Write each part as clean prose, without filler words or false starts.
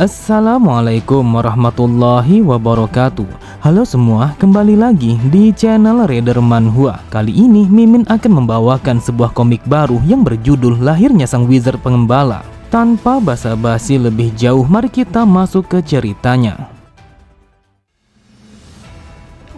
Assalamualaikum warahmatullahi wabarakatuh. Halo semua, kembali lagi di channel Reader Manhwa. Kali ini Mimin akan membawakan sebuah komik baru yang berjudul Lahirnya Sang Wizard Pengembala. Tanpa basa-basi lebih jauh, mari kita masuk ke ceritanya.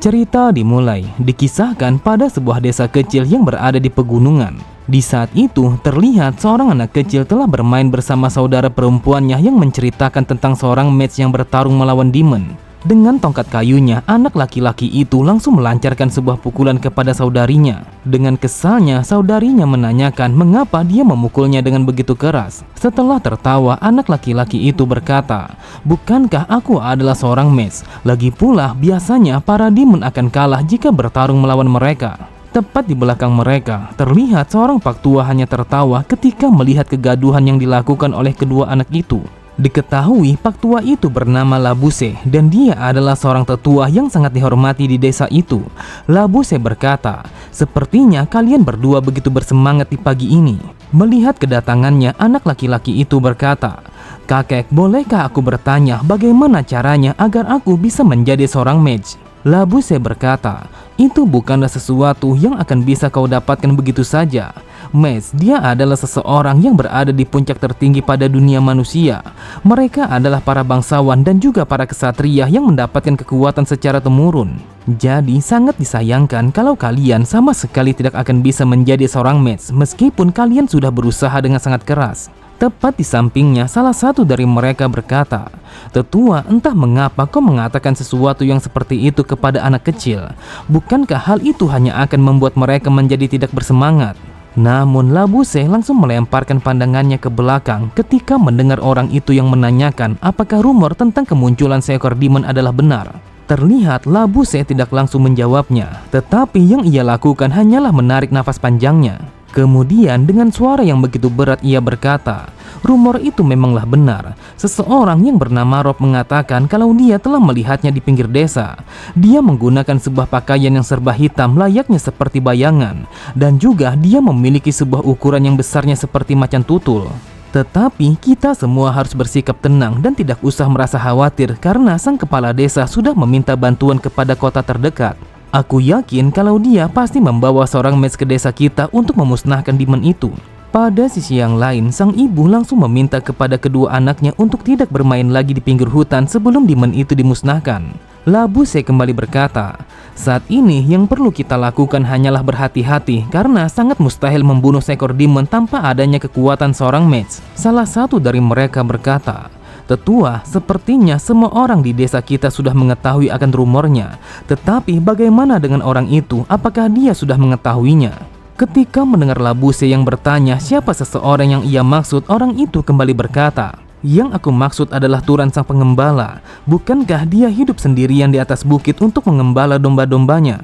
Cerita dimulai, dikisahkan pada sebuah desa kecil yang berada di pegunungan. Di saat itu, terlihat seorang anak kecil telah bermain bersama saudara perempuannya yang menceritakan tentang seorang mage yang bertarung melawan demon. Dengan tongkat kayunya, anak laki-laki itu langsung melancarkan sebuah pukulan kepada saudarinya. Dengan kesalnya, saudarinya menanyakan mengapa dia memukulnya dengan begitu keras. Setelah tertawa, anak laki-laki itu berkata, "Bukankah aku adalah seorang mage? Lagi pula, biasanya para demon akan kalah jika bertarung melawan mereka." Tepat di belakang mereka, terlihat seorang pak tua hanya tertawa ketika melihat kegaduhan yang dilakukan oleh kedua anak itu. Diketahui pak tua itu bernama Labuse dan dia adalah seorang tetua yang sangat dihormati di desa itu. Labuse berkata, "Sepertinya kalian berdua begitu bersemangat di pagi ini." Melihat kedatangannya, anak laki-laki itu berkata, "Kakek, bolehkah aku bertanya bagaimana caranya agar aku bisa menjadi seorang mage?" Labuse berkata, "Itu bukanlah sesuatu yang akan bisa kau dapatkan begitu saja. Mage, dia adalah seseorang yang berada di puncak tertinggi pada dunia manusia. Mereka adalah para bangsawan dan juga para kesatria yang mendapatkan kekuatan secara temurun. Jadi sangat disayangkan kalau kalian sama sekali tidak akan bisa menjadi seorang mage meskipun kalian sudah berusaha dengan sangat keras." Tepat di sampingnya, salah satu dari mereka berkata, "Tetua, entah mengapa kau mengatakan sesuatu yang seperti itu kepada anak kecil. Bukankah hal itu hanya akan membuat mereka menjadi tidak bersemangat?" Namun Labuse langsung melemparkan pandangannya ke belakang ketika mendengar orang itu yang menanyakan apakah rumor tentang kemunculan seekor demon adalah benar. Terlihat Labuse tidak langsung menjawabnya, tetapi yang ia lakukan hanyalah menarik nafas panjangnya. Kemudian dengan suara yang begitu berat ia berkata, "Rumor itu memanglah benar. Seseorang yang bernama Rob mengatakan kalau dia telah melihatnya di pinggir desa. Dia menggunakan sebuah pakaian yang serba hitam layaknya seperti bayangan. Dan juga dia memiliki sebuah ukuran yang besarnya seperti macan tutul. Tetapi kita semua harus bersikap tenang dan tidak usah merasa khawatir karena sang kepala desa sudah meminta bantuan kepada kota terdekat. Aku yakin kalau dia pasti membawa seorang mage ke desa kita untuk memusnahkan demon itu." Pada sisi yang lain, sang ibu langsung meminta kepada kedua anaknya untuk tidak bermain lagi di pinggir hutan sebelum demon itu dimusnahkan. Labuse kembali berkata, "Saat ini yang perlu kita lakukan hanyalah berhati-hati karena sangat mustahil membunuh seekor demon tanpa adanya kekuatan seorang mage." Salah satu dari mereka berkata, "Tetua, sepertinya semua orang di desa kita sudah mengetahui akan rumornya. Tetapi bagaimana dengan orang itu? Apakah dia sudah mengetahuinya?" Ketika mendengar Labuse yang bertanya siapa seseorang yang ia maksud, orang itu kembali berkata, "Yang aku maksud adalah Turan Sang Pengembala. Bukankah dia hidup sendirian di atas bukit untuk mengembala domba-dombanya?"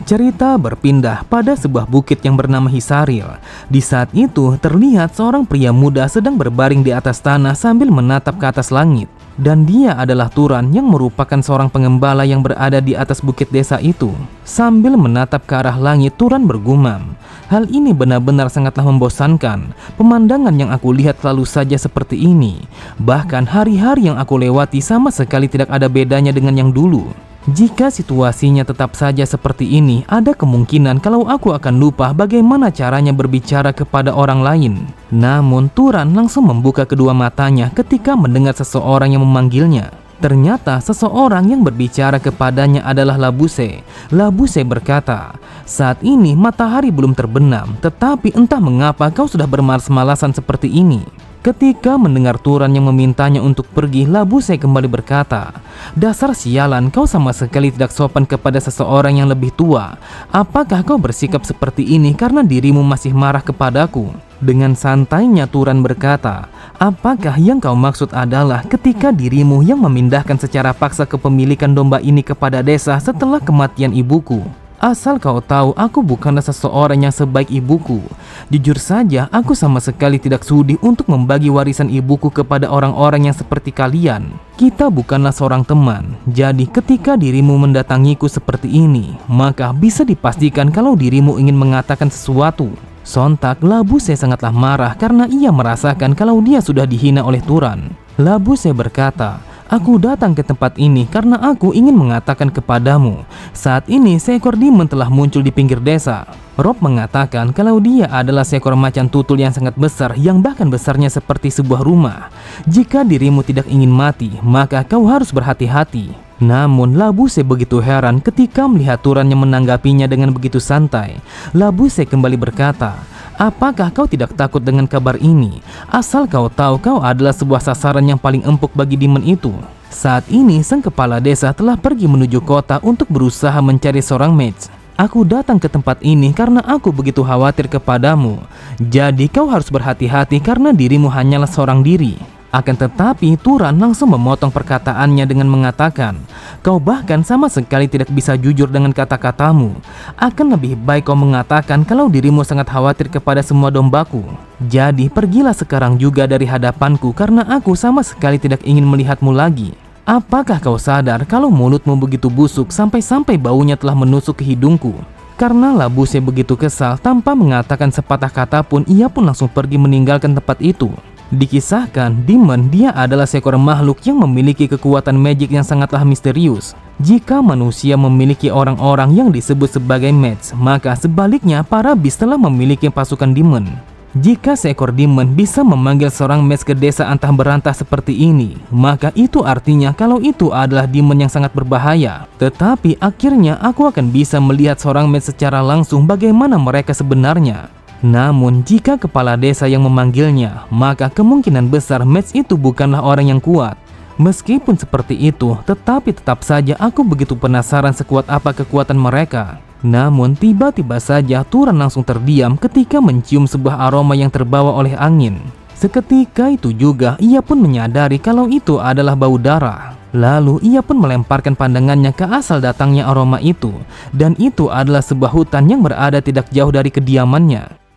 Cerita berpindah pada sebuah bukit yang bernama Hisaril. Di saat itu, terlihat seorang pria muda sedang berbaring di atas tanah sambil menatap ke atas langit. Dan dia adalah Turan yang merupakan seorang pengembala yang berada di atas bukit desa itu. Sambil menatap ke arah langit, Turan bergumam, "Hal ini benar-benar sangatlah membosankan. Pemandangan yang aku lihat selalu saja seperti ini. Bahkan hari-hari yang aku lewati sama sekali tidak ada bedanya dengan yang dulu. Jika situasinya tetap saja seperti ini, ada kemungkinan kalau aku akan lupa bagaimana caranya berbicara kepada orang lain." Namun Turan langsung membuka kedua matanya ketika mendengar seseorang yang memanggilnya. Ternyata seseorang yang berbicara kepadanya adalah Labuse. Labuse berkata, "Saat ini matahari belum terbenam, tetapi entah mengapa kau sudah bermalas-malasan seperti ini." Ketika mendengar Turan yang memintanya untuk pergi, Labuse kembali berkata, "Dasar sialan, kau sama sekali tidak sopan kepada seseorang yang lebih tua. Apakah kau bersikap seperti ini karena dirimu masih marah kepadaku?" Dengan santainya Turan berkata, "Apakah yang kau maksud adalah ketika dirimu yang memindahkan secara paksa kepemilikan domba ini kepada desa setelah kematian ibuku? Asal kau tahu, aku bukanlah seseorang yang sebaik ibuku. Jujur saja, aku sama sekali tidak sudi untuk membagi warisan ibuku kepada orang-orang yang seperti kalian. Kita bukanlah seorang teman. Jadi ketika dirimu mendatangiku seperti ini, maka bisa dipastikan kalau dirimu ingin mengatakan sesuatu." Sontak Labuse sangatlah marah karena ia merasakan kalau dia sudah dihina oleh Turan. Labuse berkata, "Aku datang ke tempat ini karena aku ingin mengatakan kepadamu, saat ini seekor demon telah muncul di pinggir desa." Rob mengatakan kalau dia adalah seekor macan tutul yang sangat besar, yang bahkan besarnya seperti sebuah rumah. Jika dirimu tidak ingin mati, maka kau harus berhati-hati. Namun Labuse begitu heran ketika melihat Turan yang menanggapinya dengan begitu santai. Labuse kembali berkata, "Apakah kau tidak takut dengan kabar ini? Asal kau tahu kau adalah sebuah sasaran yang paling empuk bagi demon itu." Saat ini sang kepala desa telah pergi menuju kota untuk berusaha mencari seorang mage. "Aku datang ke tempat ini karena aku begitu khawatir kepadamu. Jadi kau harus berhati-hati karena dirimu hanyalah seorang diri." Akan tetapi Turan langsung memotong perkataannya dengan mengatakan, "Kau bahkan sama sekali tidak bisa jujur dengan kata-katamu. Akan lebih baik kau mengatakan kalau dirimu sangat khawatir kepada semua dombaku. Jadi pergilah sekarang juga dari hadapanku karena aku sama sekali tidak ingin melihatmu lagi. Apakah kau sadar kalau mulutmu begitu busuk sampai-sampai baunya telah menusuk ke hidungku?" Karena Labuse begitu kesal, tanpa mengatakan sepatah kata pun ia pun langsung pergi meninggalkan tempat itu. Dikisahkan, demon dia adalah seekor makhluk yang memiliki kekuatan magic yang sangatlah misterius. Jika manusia memiliki orang-orang yang disebut sebagai mage, maka sebaliknya para beast telah memiliki pasukan demon. Jika seekor demon bisa memanggil seorang mage ke desa antah berantah seperti ini, maka itu artinya kalau itu adalah demon yang sangat berbahaya. Tetapi akhirnya aku akan bisa melihat seorang mage secara langsung bagaimana mereka sebenarnya. Namun jika kepala desa yang memanggilnya, maka kemungkinan besar mage itu bukanlah orang yang kuat. Meskipun seperti itu, tetapi tetap saja aku begitu penasaran sekuat apa kekuatan mereka. Namun tiba-tiba saja Turan langsung terdiam ketika mencium sebuah aroma yang terbawa oleh angin. Seketika itu juga ia pun menyadari kalau itu adalah bau darah. Lalu ia pun melemparkan pandangannya ke asal datangnya aroma itu, dan itu adalah sebuah hutan yang berada tidak jauh dari kediamannya.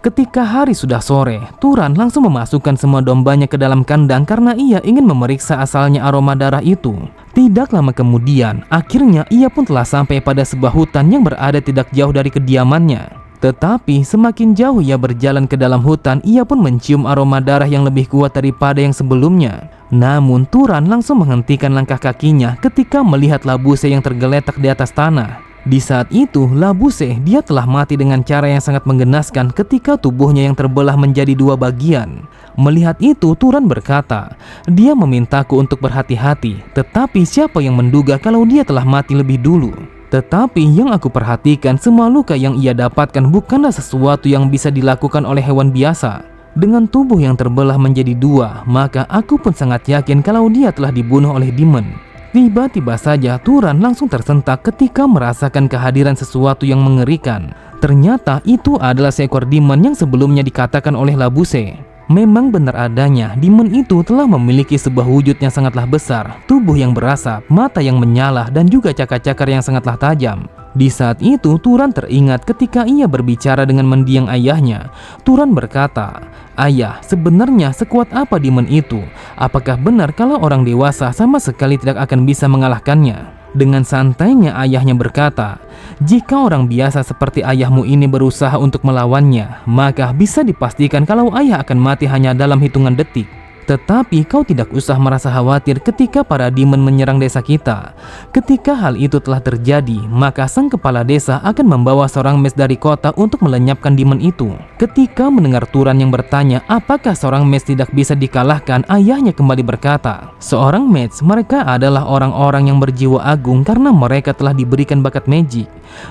Ketika hari sudah sore, Turan langsung memasukkan semua dombanya ke dalam kandang karena ia ingin memeriksa asalnya aroma darah itu. Tidak lama kemudian, akhirnya ia pun telah sampai pada sebuah hutan yang berada tidak jauh dari kediamannya. Tetapi semakin jauh ia berjalan ke dalam hutan, ia pun mencium aroma darah yang lebih kuat daripada yang sebelumnya. Namun Turan langsung menghentikan langkah kakinya ketika melihat Labuse yang tergeletak di atas tanah. Di saat itu, Labuse dia telah mati dengan cara yang sangat menggenaskan ketika tubuhnya yang terbelah menjadi dua bagian. Melihat itu, Turan berkata, "Dia memintaku untuk berhati-hati, tetapi siapa yang menduga kalau dia telah mati lebih dulu?" Tetapi yang aku perhatikan, semua luka yang ia dapatkan bukanlah sesuatu yang bisa dilakukan oleh hewan biasa. Dengan tubuh yang terbelah menjadi dua, maka aku pun sangat yakin kalau dia telah dibunuh oleh demon. Tiba-tiba saja Turan langsung tersentak ketika merasakan kehadiran sesuatu yang mengerikan. Ternyata itu adalah seekor demon yang sebelumnya dikatakan oleh Labuse. Memang benar adanya, demon itu telah memiliki sebuah wujud yang sangatlah besar, tubuh yang berasap, mata yang menyala, dan juga cakar-cakar yang sangatlah tajam. Di saat itu, Turan teringat ketika ia berbicara dengan mendiang ayahnya. Turan berkata, "Ayah, sebenarnya sekuat apa demon itu? Apakah benar kalau orang dewasa sama sekali tidak akan bisa mengalahkannya?" Dengan santainya ayahnya berkata, "Jika orang biasa seperti ayahmu ini berusaha untuk melawannya, maka bisa dipastikan kalau ayah akan mati hanya dalam hitungan detik. Tetapi kau tidak usah merasa khawatir ketika para demon menyerang desa kita. Ketika hal itu telah terjadi, maka sang kepala desa akan membawa seorang mage dari kota untuk melenyapkan demon itu." Ketika mendengar Turan yang bertanya apakah seorang mage tidak bisa dikalahkan, ayahnya kembali berkata, "Seorang mage, mereka adalah orang-orang yang berjiwa agung karena mereka telah diberikan bakat magic.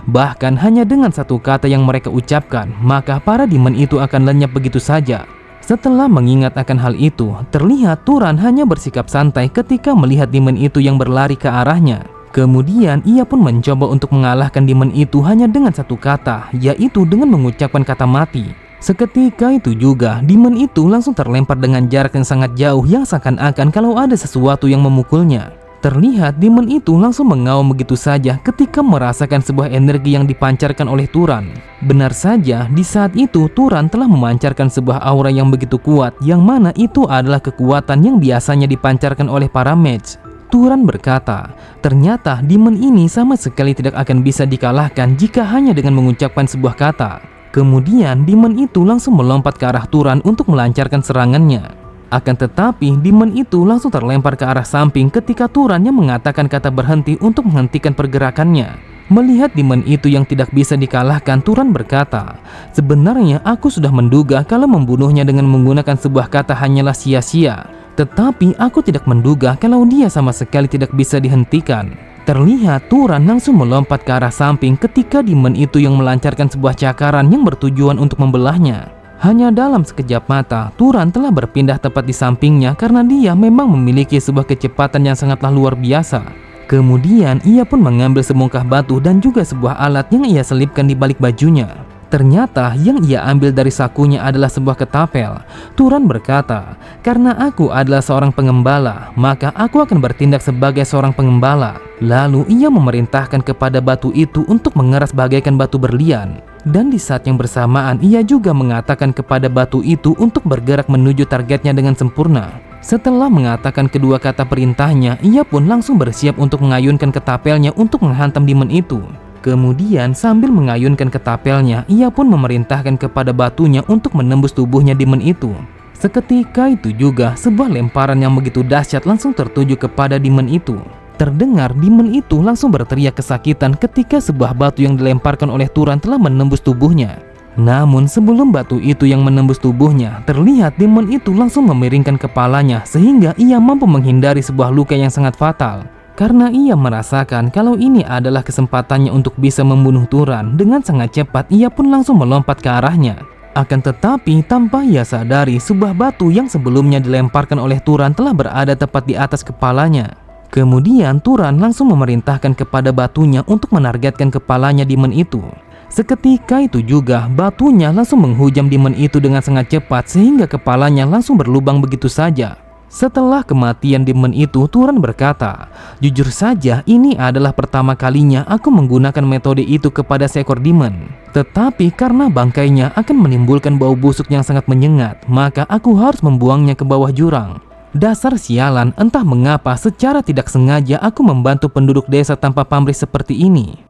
Bahkan hanya dengan satu kata yang mereka ucapkan, maka para demon itu akan lenyap begitu saja." Setelah mengingat akan hal itu, terlihat Turan hanya bersikap santai ketika melihat demon itu yang berlari ke arahnya. Kemudian ia pun mencoba untuk mengalahkan demon itu hanya dengan satu kata, yaitu dengan mengucapkan kata mati. Seketika itu juga, demon itu langsung terlempar dengan jarak yang sangat jauh yang seakan-akan kalau ada sesuatu yang memukulnya. Terlihat demon itu langsung mengaum begitu saja ketika merasakan sebuah energi yang dipancarkan oleh Turan. Benar saja, di saat itu Turan telah memancarkan sebuah aura yang begitu kuat, yang mana itu adalah kekuatan yang biasanya dipancarkan oleh para mage. Turan berkata, ternyata demon ini sama sekali tidak akan bisa dikalahkan jika hanya dengan mengucapkan sebuah kata. Kemudian demon itu langsung melompat ke arah Turan untuk melancarkan serangannya. Akan tetapi demon itu langsung terlempar ke arah samping ketika Turan yang mengatakan kata berhenti untuk menghentikan pergerakannya. Melihat demon itu yang tidak bisa dikalahkan, Turan berkata, sebenarnya aku sudah menduga kalau membunuhnya dengan menggunakan sebuah kata hanyalah sia-sia. Tetapi aku tidak menduga kalau dia sama sekali tidak bisa dihentikan. Terlihat Turan langsung melompat ke arah samping ketika demon itu yang melancarkan sebuah cakaran yang bertujuan untuk membelahnya. Hanya dalam sekejap mata, Turan telah berpindah tepat di sampingnya karena dia memang memiliki sebuah kecepatan yang sangatlah luar biasa. Kemudian ia pun mengambil sebongkah batu dan juga sebuah alat yang ia selipkan di balik bajunya. Ternyata yang ia ambil dari sakunya adalah sebuah ketapel. Turan berkata, karena aku adalah seorang pengembala, maka aku akan bertindak sebagai seorang pengembala. Lalu ia memerintahkan kepada batu itu untuk mengeras bagaikan batu berlian. Dan di saat yang bersamaan ia juga mengatakan kepada batu itu untuk bergerak menuju targetnya dengan sempurna. Setelah mengatakan kedua kata perintahnya, ia pun langsung bersiap untuk mengayunkan ketapelnya untuk menghantam demon itu. Kemudian sambil mengayunkan ketapelnya, ia pun memerintahkan kepada batunya untuk menembus tubuhnya demon itu. Seketika itu juga sebuah lemparan yang begitu dahsyat langsung tertuju kepada demon itu. Terdengar demon itu langsung berteriak kesakitan ketika sebuah batu yang dilemparkan oleh Turan telah menembus tubuhnya. Namun sebelum batu itu yang menembus tubuhnya, terlihat demon itu langsung memiringkan kepalanya sehingga ia mampu menghindari sebuah luka yang sangat fatal. Karena ia merasakan kalau ini adalah kesempatannya untuk bisa membunuh Turan, dengan sangat cepat ia pun langsung melompat ke arahnya. Akan tetapi tanpa ia sadari, sebuah batu yang sebelumnya dilemparkan oleh Turan telah berada tepat di atas kepalanya. Kemudian Turan langsung memerintahkan kepada batunya untuk menargetkan kepalanya demon itu. Seketika itu juga batunya langsung menghujam demon itu dengan sangat cepat sehingga kepalanya langsung berlubang begitu saja. Setelah kematian demon itu, Turan berkata, jujur saja ini adalah pertama kalinya aku menggunakan metode itu kepada seekor demon. Tetapi karena bangkainya akan menimbulkan bau busuk yang sangat menyengat, maka aku harus membuangnya ke bawah jurang. Dasar sialan, entah mengapa secara tidak sengaja aku membantu penduduk desa tanpa pamrih seperti ini.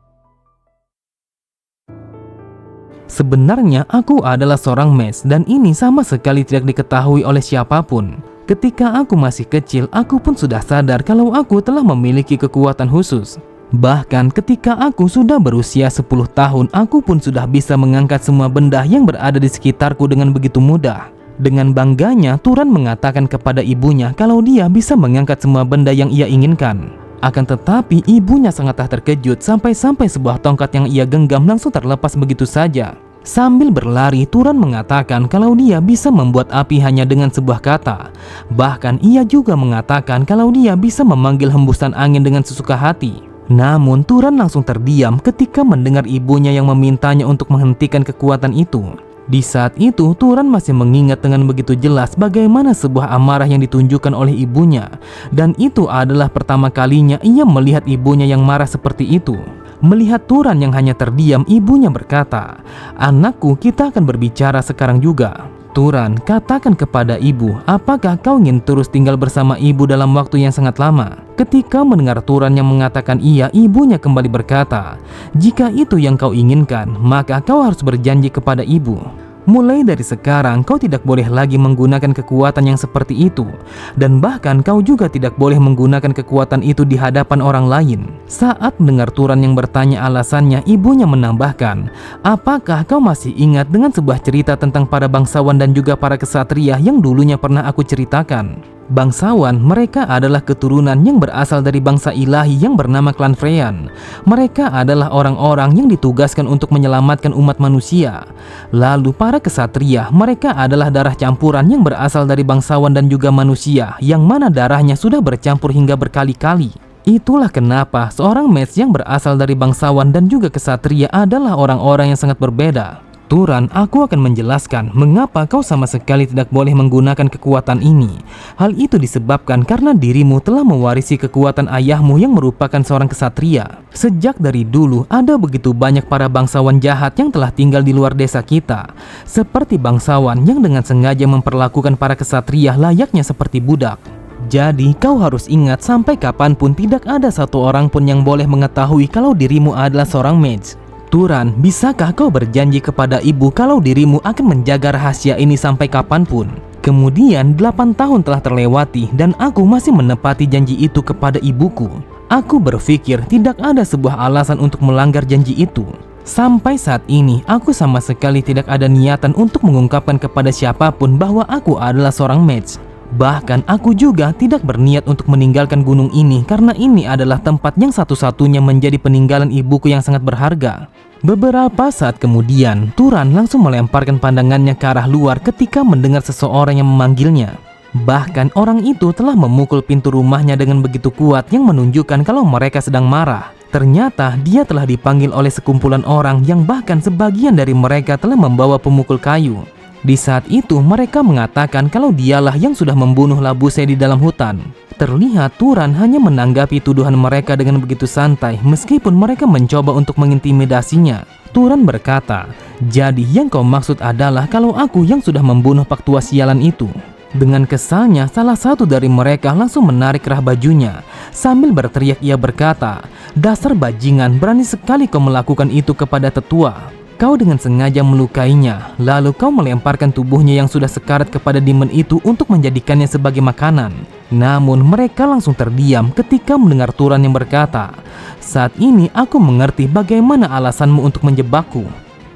Sebenarnya aku adalah seorang mes dan ini sama sekali tidak diketahui oleh siapapun. Ketika aku masih kecil, aku pun sudah sadar kalau aku telah memiliki kekuatan khusus. Bahkan ketika aku sudah berusia 10 tahun, aku pun sudah bisa mengangkat semua benda yang berada di sekitarku dengan begitu mudah. Dengan bangganya, Turan mengatakan kepada ibunya kalau dia bisa mengangkat semua benda yang ia inginkan. Akan tetapi ibunya sangatlah terkejut sampai-sampai sebuah tongkat yang ia genggam langsung terlepas begitu saja. Sambil berlari, Turan mengatakan kalau dia bisa membuat api hanya dengan sebuah kata. Bahkan ia juga mengatakan kalau dia bisa memanggil hembusan angin dengan sesuka hati. Namun Turan langsung terdiam ketika mendengar ibunya yang memintanya untuk menghentikan kekuatan itu. Di saat itu Turan masih mengingat dengan begitu jelas bagaimana sebuah amarah yang ditunjukkan oleh ibunya. Dan itu adalah pertama kalinya ia melihat ibunya yang marah seperti itu. Melihat Turan yang hanya terdiam, ibunya berkata, anakku, kita akan berbicara sekarang juga. Turan, katakan kepada ibu, apakah kau ingin terus tinggal bersama ibu dalam waktu yang sangat lama? Ketika mendengar Turan yang mengatakan iya, ibunya kembali berkata, jika itu yang kau inginkan, maka kau harus berjanji kepada ibu. Mulai dari sekarang kau tidak boleh lagi menggunakan kekuatan yang seperti itu. Dan bahkan kau juga tidak boleh menggunakan kekuatan itu di hadapan orang lain. Saat mendengar Turan yang bertanya alasannya, ibunya menambahkan, apakah kau masih ingat dengan sebuah cerita tentang para bangsawan dan juga para kesatria yang dulunya pernah aku ceritakan? Bangsawan, mereka adalah keturunan yang berasal dari bangsa ilahi yang bernama klan Freyan. Mereka adalah orang-orang yang ditugaskan untuk menyelamatkan umat manusia. Lalu para kesatria, mereka adalah darah campuran yang berasal dari bangsawan dan juga manusia, yang mana darahnya sudah bercampur hingga berkali-kali. Itulah kenapa seorang mage yang berasal dari bangsawan dan juga kesatria adalah orang-orang yang sangat berbeda. Turan, aku akan menjelaskan mengapa kau sama sekali tidak boleh menggunakan kekuatan ini. Hal itu disebabkan karena dirimu telah mewarisi kekuatan ayahmu yang merupakan seorang kesatria. Sejak dari dulu ada begitu banyak para bangsawan jahat yang telah tinggal di luar desa kita. Seperti bangsawan yang dengan sengaja memperlakukan para kesatria layaknya seperti budak. Jadi kau harus ingat sampai kapanpun tidak ada satu orang pun yang boleh mengetahui kalau dirimu adalah seorang mage. Turan, bisakah kau berjanji kepada ibu kalau dirimu akan menjaga rahasia ini sampai kapanpun? Kemudian 8 tahun telah terlewati dan aku masih menepati janji itu kepada ibuku. Aku berpikir tidak ada sebuah alasan untuk melanggar janji itu. Sampai saat ini aku sama sekali tidak ada niatan untuk mengungkapkan kepada siapapun bahwa aku adalah seorang mage. Bahkan aku juga tidak berniat untuk meninggalkan gunung ini karena ini adalah tempat yang satu-satunya menjadi peninggalan ibuku yang sangat berharga. Beberapa saat kemudian, Turan langsung melemparkan pandangannya ke arah luar ketika mendengar seseorang yang memanggilnya. Bahkan orang itu telah memukul pintu rumahnya dengan begitu kuat yang menunjukkan kalau mereka sedang marah. Ternyata dia telah dipanggil oleh sekumpulan orang yang bahkan sebagian dari mereka telah membawa pemukul kayu. Di saat itu mereka mengatakan kalau dialah yang sudah membunuh Labuse di dalam hutan. Terlihat Turan hanya menanggapi tuduhan mereka dengan begitu santai meskipun mereka mencoba untuk mengintimidasinya. Turan berkata, "Jadi yang kau maksud adalah kalau aku yang sudah membunuh Pak Tua sialan itu?" Dengan kesalnya salah satu dari mereka langsung menarik kerah bajunya. Sambil berteriak ia berkata, "Dasar bajingan, berani sekali kau melakukan itu kepada tetua. Kau dengan sengaja melukainya, lalu kau melemparkan tubuhnya yang sudah sekarat kepada demon itu untuk menjadikannya sebagai makanan." Namun mereka langsung terdiam ketika mendengar Turan yang berkata, "Saat ini aku mengerti bagaimana alasanmu untuk menjebakku.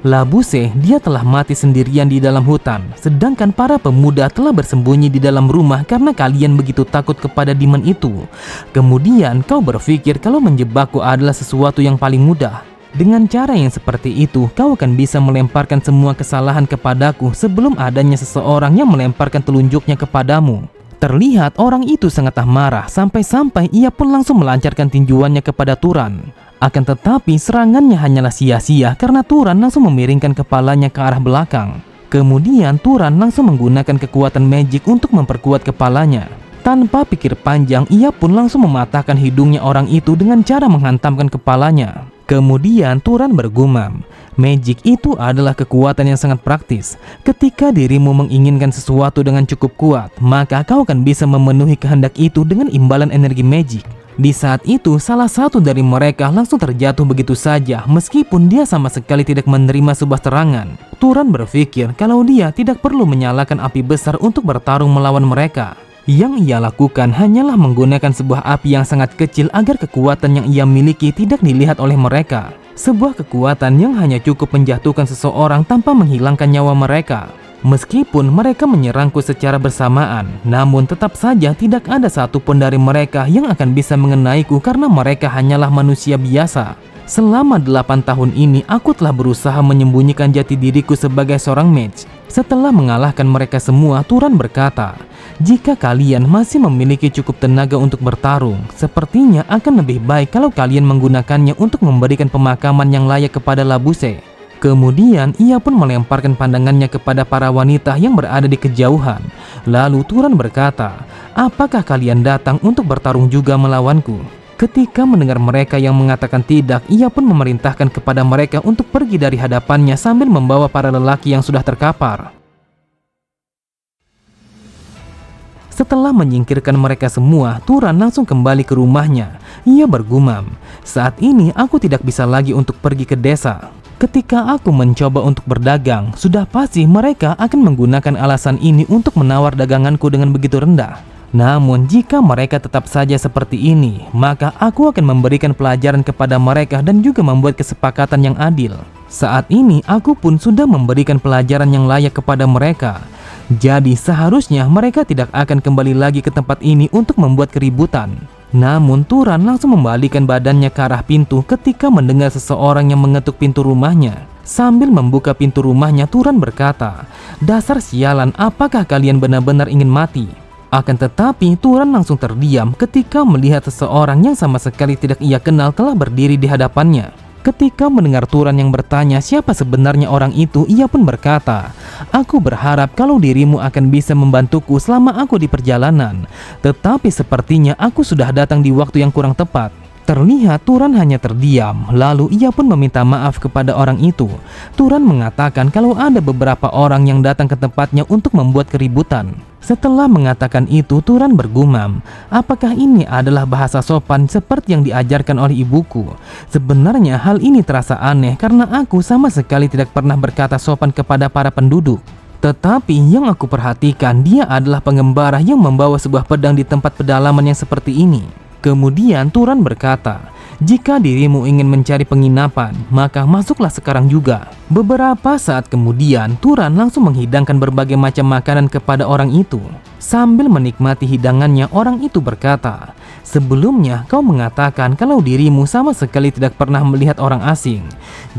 Labuse, dia telah mati sendirian di dalam hutan, sedangkan para pemuda telah bersembunyi di dalam rumah karena kalian begitu takut kepada demon itu. Kemudian kau berpikir kalau menjebakku adalah sesuatu yang paling mudah. Dengan cara yang seperti itu, kau akan bisa melemparkan semua kesalahan kepadaku sebelum adanya seseorang yang melemparkan telunjuknya kepadamu." Terlihat orang itu sangat marah sampai-sampai ia pun langsung melancarkan tinjuannya kepada Turan. Akan tetapi serangannya hanyalah sia-sia karena Turan langsung memiringkan kepalanya ke arah belakang. Kemudian Turan langsung menggunakan kekuatan magic untuk memperkuat kepalanya. Tanpa pikir panjang, ia pun langsung mematahkan hidungnya orang itu dengan cara menghantamkan kepalanya. Kemudian Turan bergumam, "Magic itu adalah kekuatan yang sangat praktis. Ketika dirimu menginginkan sesuatu dengan cukup kuat, maka kau akan bisa memenuhi kehendak itu dengan imbalan energi magic." Di saat itu, salah satu dari mereka langsung terjatuh begitu saja meskipun dia sama sekali tidak menerima sebuah serangan. Turan berpikir kalau dia tidak perlu menyalakan api besar untuk bertarung melawan mereka. Yang ia lakukan hanyalah menggunakan sebuah api yang sangat kecil agar kekuatan yang ia miliki tidak dilihat oleh mereka. Sebuah kekuatan yang hanya cukup menjatuhkan seseorang tanpa menghilangkan nyawa mereka. Meskipun mereka menyerangku secara bersamaan, namun tetap saja tidak ada satupun dari mereka yang akan bisa mengenaiku karena mereka hanyalah manusia biasa. Selama 8 tahun ini, aku telah berusaha menyembunyikan jati diriku sebagai seorang mage. Setelah mengalahkan mereka semua, Turan berkata, "Jika kalian masih memiliki cukup tenaga untuk bertarung, sepertinya akan lebih baik kalau kalian menggunakannya untuk memberikan pemakaman yang layak kepada Labuse." Kemudian ia pun melemparkan pandangannya kepada para wanita yang berada di kejauhan. Lalu Turan berkata, "Apakah kalian datang untuk bertarung juga melawanku?" Ketika mendengar mereka yang mengatakan tidak, ia pun memerintahkan kepada mereka untuk pergi dari hadapannya sambil membawa para lelaki yang sudah terkapar. Setelah menyingkirkan mereka semua, Turan langsung kembali ke rumahnya. Ia bergumam, "Saat ini aku tidak bisa lagi untuk pergi ke desa. Ketika aku mencoba untuk berdagang, sudah pasti mereka akan menggunakan alasan ini untuk menawar daganganku dengan begitu rendah. Namun jika mereka tetap saja seperti ini, maka aku akan memberikan pelajaran kepada mereka dan juga membuat kesepakatan yang adil. Saat ini aku pun sudah memberikan pelajaran yang layak kepada mereka. Jadi seharusnya mereka tidak akan kembali lagi ke tempat ini untuk membuat keributan." Namun Turan langsung membalikan badannya ke arah pintu ketika mendengar seseorang yang mengetuk pintu rumahnya. Sambil membuka pintu rumahnya, Turan berkata, "Dasar sialan, apakah kalian benar-benar ingin mati?" Akan tetapi Turan langsung terdiam ketika melihat seseorang yang sama sekali tidak ia kenal telah berdiri di hadapannya. Ketika mendengar Turan yang bertanya siapa sebenarnya orang itu, ia pun berkata, "Aku berharap kalau dirimu akan bisa membantuku selama aku di perjalanan. Tetapi sepertinya aku sudah datang di waktu yang kurang tepat." Terlihat Turan hanya terdiam, lalu ia pun meminta maaf kepada orang itu. Turan mengatakan kalau ada beberapa orang yang datang ke tempatnya untuk membuat keributan. Setelah mengatakan itu, Turan bergumam, apakah ini adalah bahasa sopan seperti yang diajarkan oleh ibuku? Sebenarnya hal ini terasa aneh karena aku sama sekali tidak pernah berkata sopan kepada para penduduk. Tetapi yang aku perhatikan, dia adalah pengembara yang membawa sebuah pedang di tempat pedalaman yang seperti ini. Kemudian Turan berkata, jika dirimu ingin mencari penginapan, maka masuklah sekarang juga. Beberapa saat kemudian, Turan langsung menghidangkan berbagai macam makanan kepada orang itu. Sambil menikmati hidangannya, orang itu berkata, sebelumnya kau mengatakan kalau dirimu sama sekali tidak pernah melihat orang asing.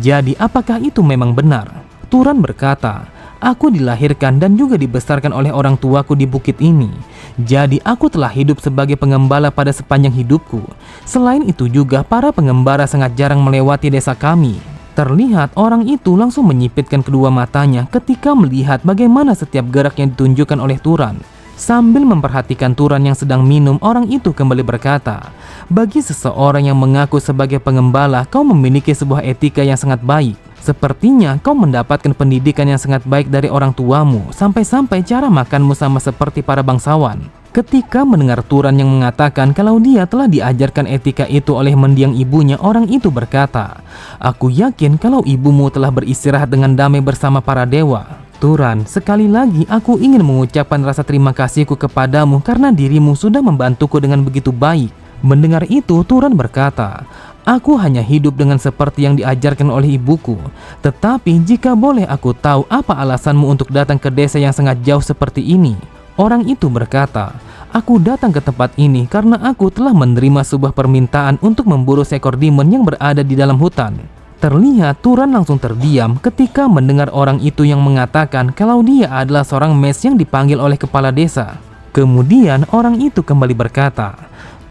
Jadi apakah itu memang benar? Turan berkata, aku dilahirkan dan juga dibesarkan oleh orang tuaku di bukit ini. Jadi aku telah hidup sebagai pengembala pada sepanjang hidupku. Selain itu juga para pengembara sangat jarang melewati desa kami. Terlihat orang itu langsung menyipitkan kedua matanya ketika melihat bagaimana setiap gerak yang ditunjukkan oleh Turan. Sambil memperhatikan Turan yang sedang minum, orang itu kembali berkata, bagi seseorang yang mengaku sebagai pengembala, kau memiliki sebuah etika yang sangat baik. Sepertinya kau mendapatkan pendidikan yang sangat baik dari orang tuamu, sampai-sampai cara makanmu sama seperti para bangsawan. Ketika mendengar Turan yang mengatakan kalau dia telah diajarkan etika itu oleh mendiang ibunya, orang itu berkata, aku yakin kalau ibumu telah beristirahat dengan damai bersama para dewa. Turan, sekali lagi aku ingin mengucapkan rasa terima kasihku kepadamu karena dirimu sudah membantuku dengan begitu baik. Mendengar itu, Turan berkata, aku hanya hidup dengan seperti yang diajarkan oleh ibuku. Tetapi jika boleh aku tahu apa alasanmu untuk datang ke desa yang sangat jauh seperti ini? Orang itu berkata, aku datang ke tempat ini karena aku telah menerima sebuah permintaan untuk memburu seekor demon yang berada di dalam hutan. Terlihat Turan langsung terdiam ketika mendengar orang itu yang mengatakan kalau dia adalah seorang mes yang dipanggil oleh kepala desa. Kemudian orang itu kembali berkata,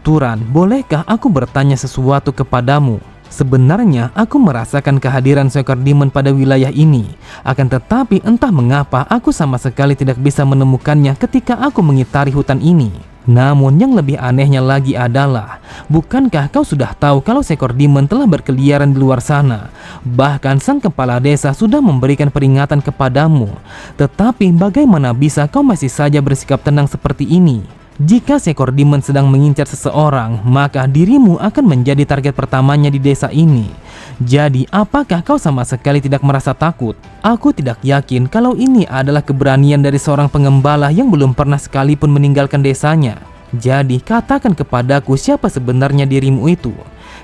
Turan, bolehkah aku bertanya sesuatu kepadamu? Sebenarnya aku merasakan kehadiran seekor demon pada wilayah ini. Akan tetapi entah mengapa aku sama sekali tidak bisa menemukannya ketika aku mengitari hutan ini. Namun yang lebih anehnya lagi adalah, bukankah kau sudah tahu kalau seekor demon telah berkeliaran di luar sana? Bahkan sang kepala desa sudah memberikan peringatan kepadamu. Tetapi bagaimana bisa kau masih saja bersikap tenang seperti ini? Jika seekor demon sedang mengincar seseorang, maka dirimu akan menjadi target pertamanya di desa ini. Jadi, apakah kau sama sekali tidak merasa takut? Aku tidak yakin kalau ini adalah keberanian dari seorang pengembala yang belum pernah sekalipun meninggalkan desanya. Jadi, katakan kepadaku siapa sebenarnya dirimu itu.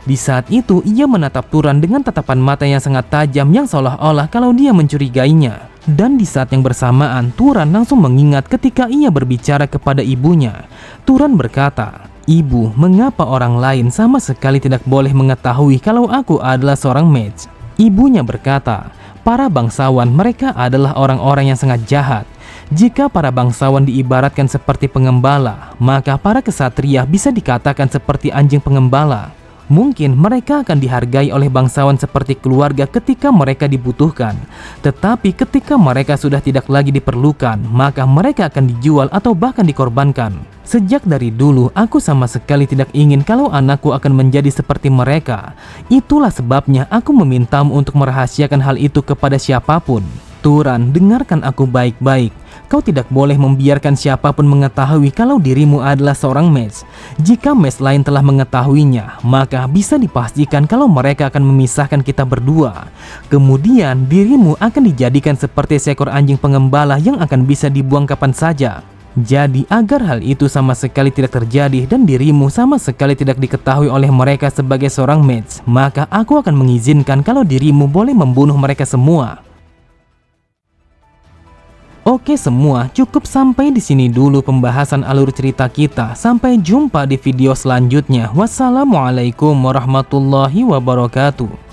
Di saat itu, ia menatap Turan dengan tatapan mata yang sangat tajam yang seolah-olah kalau dia mencurigainya. Dan di saat yang bersamaan, Turan langsung mengingat ketika ia berbicara kepada ibunya. Turan berkata, ibu, mengapa orang lain sama sekali tidak boleh mengetahui kalau aku adalah seorang mage? Ibunya berkata, para bangsawan mereka adalah orang-orang yang sangat jahat. Jika para bangsawan diibaratkan seperti pengembala, maka para kesatria bisa dikatakan seperti anjing pengembala. Mungkin mereka akan dihargai oleh bangsawan seperti keluarga ketika mereka dibutuhkan. Tetapi ketika mereka sudah tidak lagi diperlukan, maka mereka akan dijual atau bahkan dikorbankan. Sejak dari dulu, aku sama sekali tidak ingin kalau anakku akan menjadi seperti mereka. Itulah sebabnya aku memintamu untuk merahasiakan hal itu kepada siapapun. Turan, dengarkan aku baik-baik. Kau tidak boleh membiarkan siapapun mengetahui kalau dirimu adalah seorang mage. Jika mage lain telah mengetahuinya, maka bisa dipastikan kalau mereka akan memisahkan kita berdua. Kemudian dirimu akan dijadikan seperti seekor anjing pengembala yang akan bisa dibuang kapan saja. Jadi agar hal itu sama sekali tidak terjadi dan dirimu sama sekali tidak diketahui oleh mereka sebagai seorang mage, maka aku akan mengizinkan kalau dirimu boleh membunuh mereka semua. Oke semua, cukup sampai di sini dulu pembahasan alur cerita kita. Sampai jumpa di video selanjutnya. Wassalamualaikum warahmatullahi wabarakatuh.